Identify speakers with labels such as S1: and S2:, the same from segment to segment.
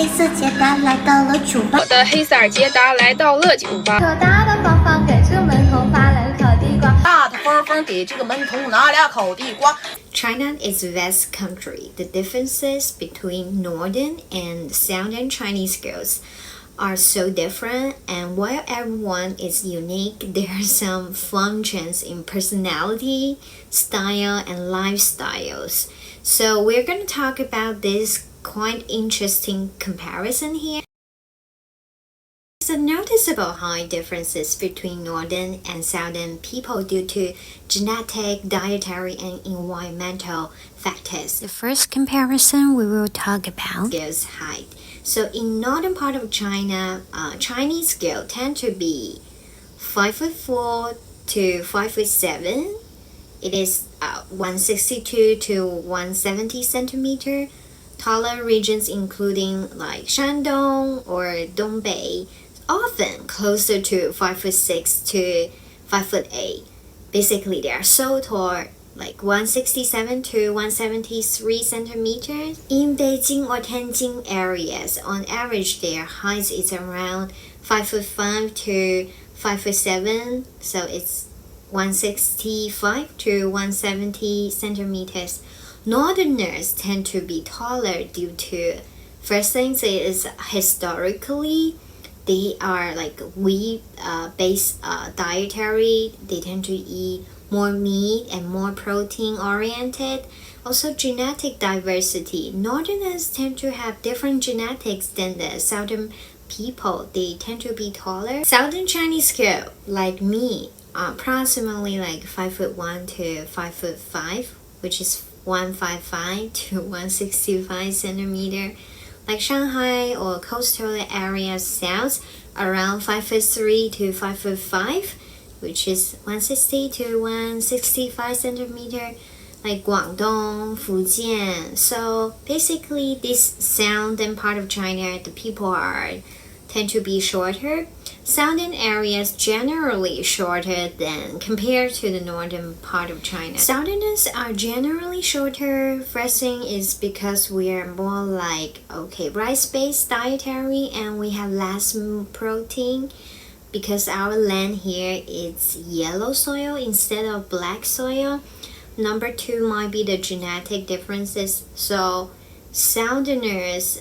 S1: 黑色捷达来到了酒吧。
S2: 我的黑色捷达来到了酒吧。
S3: 可大的芳芳给这个门童发了烤地瓜。
S4: 大大方方给这个门童拿俩烤地瓜。
S5: China is a vast country. The differences between northern and southern Chinese girls are so different, and while everyone is unique, there are some functions in personality, style, and lifestyles. So we're going to talk about this quite interesting comparison here. There's a noticeable high differences between northern and southern people due to genetic, dietary, and environmental factors. The first comparison we will talk about girls' height. So in northern part of China, Chinese girls tend to be 5'4" to 5'7". It is 162 to 170 centimeter. Taller regions including like Shandong or Dongbei, often closer to 5'6" to 5'8". Basically, they are so tall, like 167 to 173 centimeters. In Beijing or Tianjin areas, on average, their height is around 5'5" to 5'7", so it's 165 to 170 centimeters. Northerners tend to be taller due to, first thing is historically, they are like wheat-based dietary. They tend to eat more meat and more protein oriented. Also genetic diversity. Northerners tend to have different genetics than the southern people. They tend to be taller. Southern Chinese girl like me, approximately like 5'1" to 5'5", which is 155 to 165 centimeter. Like Shanghai or coastal areas south, around 5'3" to 5'5", which is 160 to 165 centimeter. Like Guangdong, Fujian. So basically, this southern part of China, the people tend to be shorter. Southern areas generally shorter than compared to the northern part of China. Southerners are generally shorter. First thing is because we are more like rice-based dietary and we have less protein because our land here is yellow soil instead of black soil. Number two might be the genetic differences. So Southerners,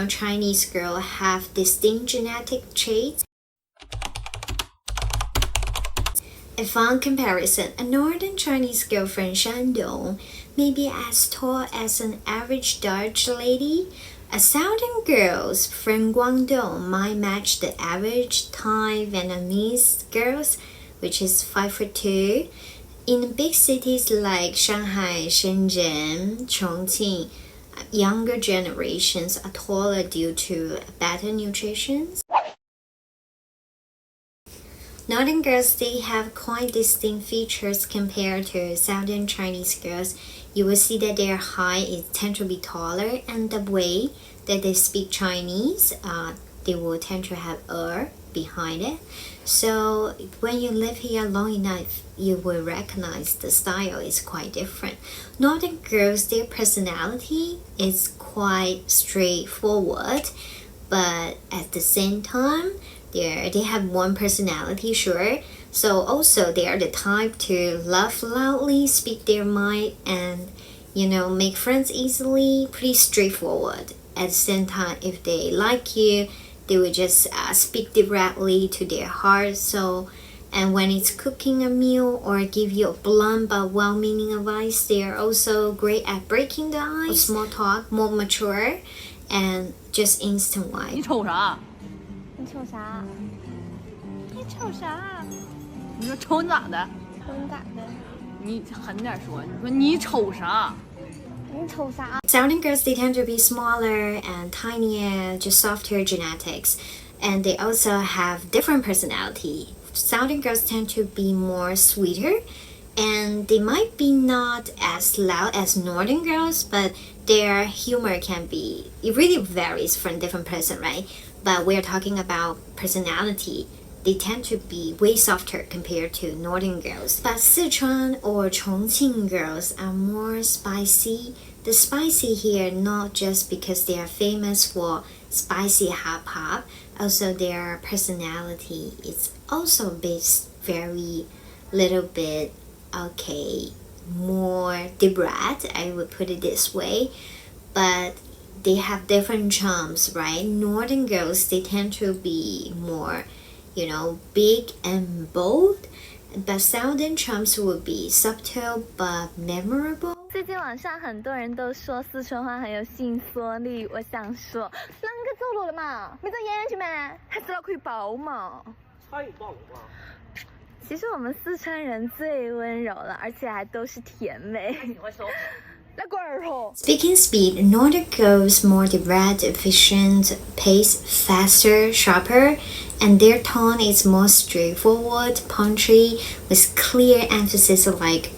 S5: Chinese girls have distinct genetic traits. A fun comparison, a northern Chinese girl from Shandong may be as tall as an average Dutch lady. A southern girl from Guangdong might match the average Thai Vietnamese girls, which is 5'2". In big cities like Shanghai, Shenzhen, Chongqing, younger generations are taller due to better nutrition. Northern girls, they have quite distinct features compared to southern Chinese girls. You will see that their height tend to be taller, and the way that they speak Chinese, they will tend to have behind it. So when you live here long enough, you will recognize the style is quite different. Northern girls, their personality is quite straightforward, but at the same time, they have one personality, sure. So also they are the type to laugh loudly, speak their mind, and make friends easily. Pretty straightforward. At the same time, if they like you, they will just speak directly to their heart. So, and when it's cooking a meal or give you a blunt but well-meaning advice, they are also great at breaking the ice. Small talk, more mature, and just instant wise.
S4: 你瞅啥？
S3: 你瞅啥？你瞅啥？
S4: 你说瞅你咋的？
S3: 瞅你咋的？
S4: 你狠点说，你说你瞅啥？
S5: Southern girls, they tend to be smaller and tinier, just softer genetics, and they also have different personality. Southern girls tend to be more sweeter, and they might be not as loud as northern girls, but their humor can be, it really varies from different person, right? But we're talking about personality. They tend to be way softer compared to northern girls. But Sichuan or Chongqing girls are more spicy. The spicy here not just because they are famous for spicy hop, also their personality is also based very little bit more debrat, I would put it this way, but they have different charms, right? Northern girls, they tend to be more, big and bold, but southern charms would be subtle but memorable.
S3: 最近网上很多人都说四川话很有性缩力，我想说，啷个走路了嘛？没长眼睛吗？还知道可以抱嘛？猜抱嘛？其实我们四川人最温柔了，而且还都是甜美。
S5: Speaking speed, Northern girls more direct, efficient, pace faster, sharper, and their tone is more straightforward, punchy, with clear emphasis like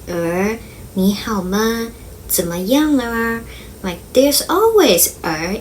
S5: 你好吗？怎么样了？ Like there's always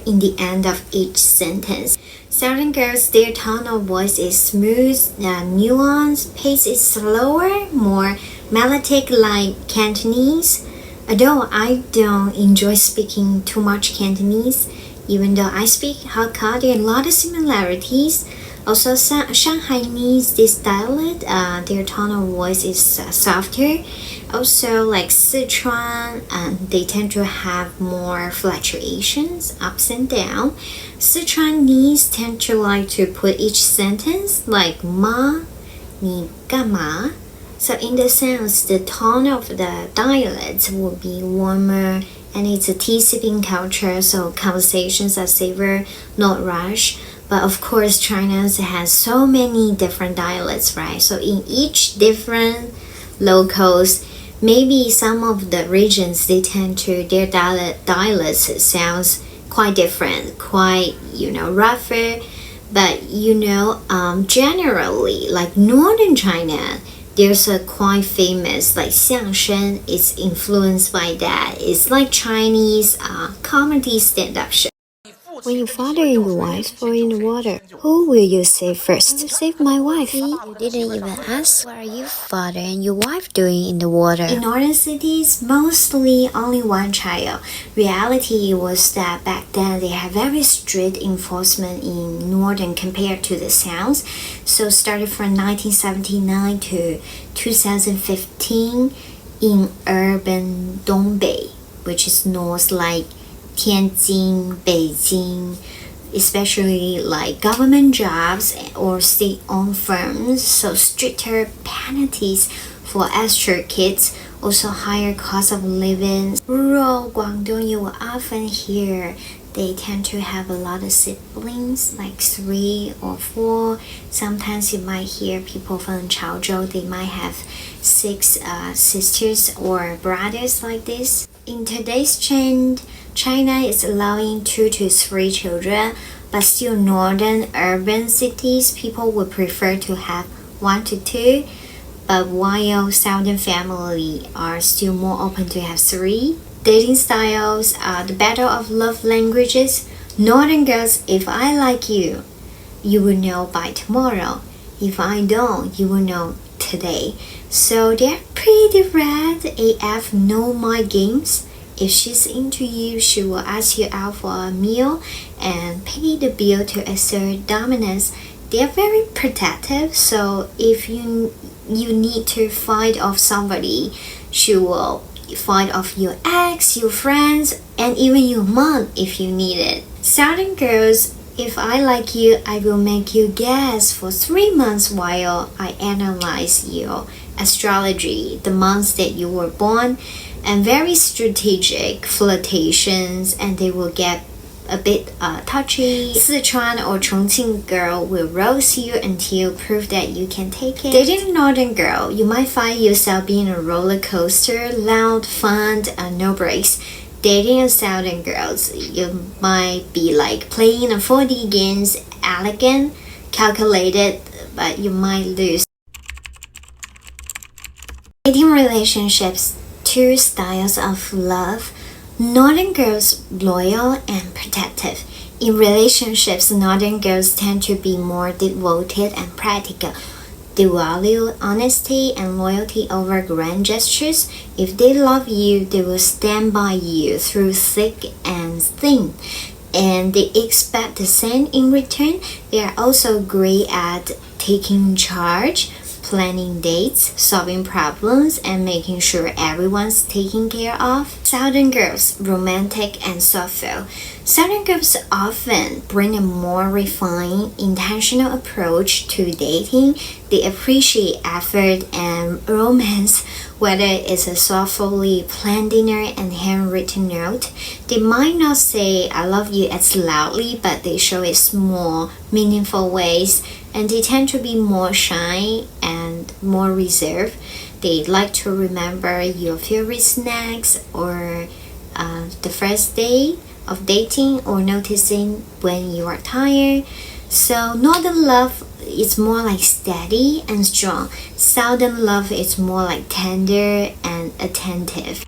S5: in the end of each sentence. Southern girls, their tone of voice is smooth, nuanced, pace is slower, more melodic like Cantonese. Although I don't enjoy speaking too much Cantonese, even though I speak Hakka, there are a lot of similarities. Also, Shanghainese, this dialect, their tone of voice is softer. Also, like Sichuan, they tend to have more fluctuations, ups and down. Sichuanese tend to like to put each sentence like ma, ni gama. So in the sense, the tone of the dialects will be warmer, and it's a tea-sipping culture, so conversations are savor, not rush. But of course, China has so many different dialects, right? So in each different locals, maybe some of the regions, they tend to, their dialects sounds quite different, quite, rougher. But, generally, like northern China, there's a quite famous, like xiangsheng is influenced by that. It's like Chinese comedy stand-up show. When your father and your wife fall in the water, who will you save first? Save my wife. You didn't even ask. What are your father and your wife doing in the water? In northern cities, mostly only one child. Reality was that back then they had very strict enforcement in northern compared to the south. So started from 1979 to 2015 in urban Dongbei, which is north like Tianjin, Beijing, especially like government jobs or state-owned firms, so stricter penalties for extra kids, also higher cost of living. Rural Guangdong, you will often hear they tend to have a lot of siblings, like 3 or 4. Sometimes you might hear people from Chaozhou, they might have 6 sisters or brothers like this. In today's trend, China is allowing 2 to 3 children, but still northern urban cities, people would prefer to have 1 to 2. But while southern families are still more open to have 3. Dating styles, the battle of love languages. Northern girls, if I like you, you will know by tomorrow. If I don't, you will know today. So they're pretty red AF, no mind games. If she's into you, she will ask you out for a meal and pay the bill to assert dominance. They're very protective, so if you need to fight off somebody, she will fight off your ex, your friends, and even your mom if you need it. Southern girls, if I like you, I will make you guess for 3 months while I analyze your astrology, the months that you were born, and very strategic flirtations, and they will get a bit touchy. Sichuan or Chongqing girl will roast you until prove that you can take it. Dating a northern girl, you might find yourself being a roller coaster, loud, fun, and no breaks. Dating a southern girl, you might be like playing a 4D games, elegant, calculated, but you might lose. Dating relationships, 2 styles of love. Northern girls loyal and protective. In relationships, northern girls tend to be more devoted and practical. They value honesty and loyalty over grand gestures. If they love you, they will stand by you through thick and thin. And they expect the same in return. They are also great at taking charge, planning dates, solving problems, and making sure everyone's taken care of. Southern girls, romantic and thoughtful. Southern girls often bring a more refined, intentional approach to dating. They appreciate effort and romance, whether it's a thoughtfully planned dinner and handwritten note. They might not say "I love you" as loudly, but they show it small, meaningful ways, and they tend to be more shy and more reserved. They like to remember your favorite snacks or the first day of dating or noticing when you are tired. So Northern love is more like steady and strong. Southern love is more like tender and attentive.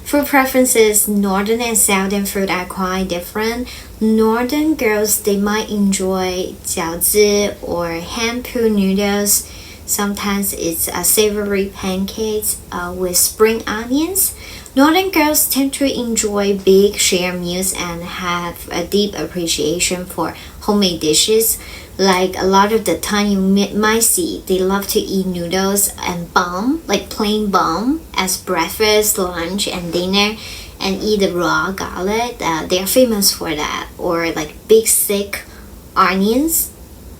S5: Food preferences, Northern and Southern food are quite different. Northern girls, they might enjoy 饺子 or hand-pulled noodles. Sometimes it's savory pancakes with spring onions. Northern girls tend to enjoy big shared meals and have a deep appreciation for homemade dishes. Like a lot of the time you might see, they love to eat noodles and bun, like plain bun, as breakfast, lunch, and dinner, and eat the raw garlic. They are famous for that. Or like big thick onions.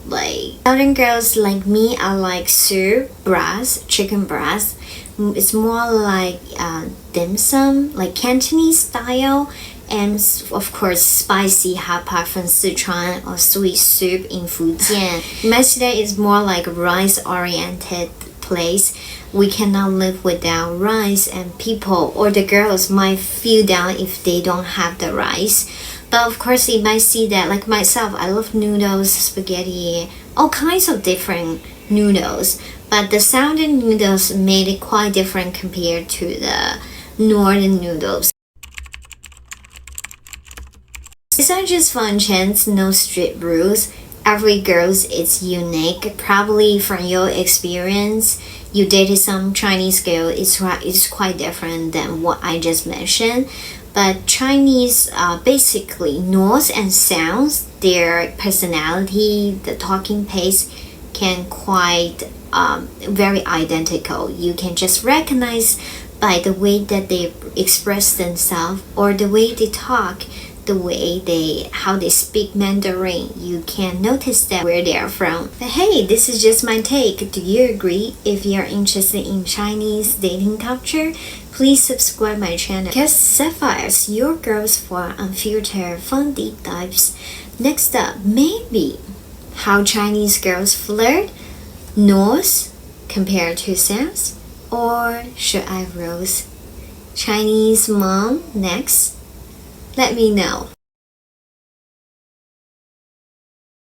S5: Like Southern girls like me are like soup, breast, chicken breast. It's more like dim sum, like Cantonese style, and of course spicy hot pot from Sichuan or sweet soup in Fujian. Masjid is more like a rice-oriented place. We cannot live without rice, and people or the girls might feel down if they don't have the rice. But of course you might see that, like myself, I love noodles, spaghetti, all kinds of different noodles. But the Southern noodles made it quite different compared to the Northern noodles. These are just fun chants, no strict rules. Every girl's is unique. Probably from your experience, you dated some Chinese girl, it's quite different than what I just mentioned. But Chinese, basically North and South, their personality, the talking pace can quite very identical. You can just recognize by the way that they express themselves or the way they talk, how they speak Mandarin. You can notice that where they are from. But hey, this is just my take. Do you agree? If you are interested in Chinese dating culture, please subscribe my channel. Because Sapphires, your girls for unfiltered fun deep dives. Next up, maybe how Chinese girls flirt, North compared to South, or should I roast Chinese mom next? Let me know.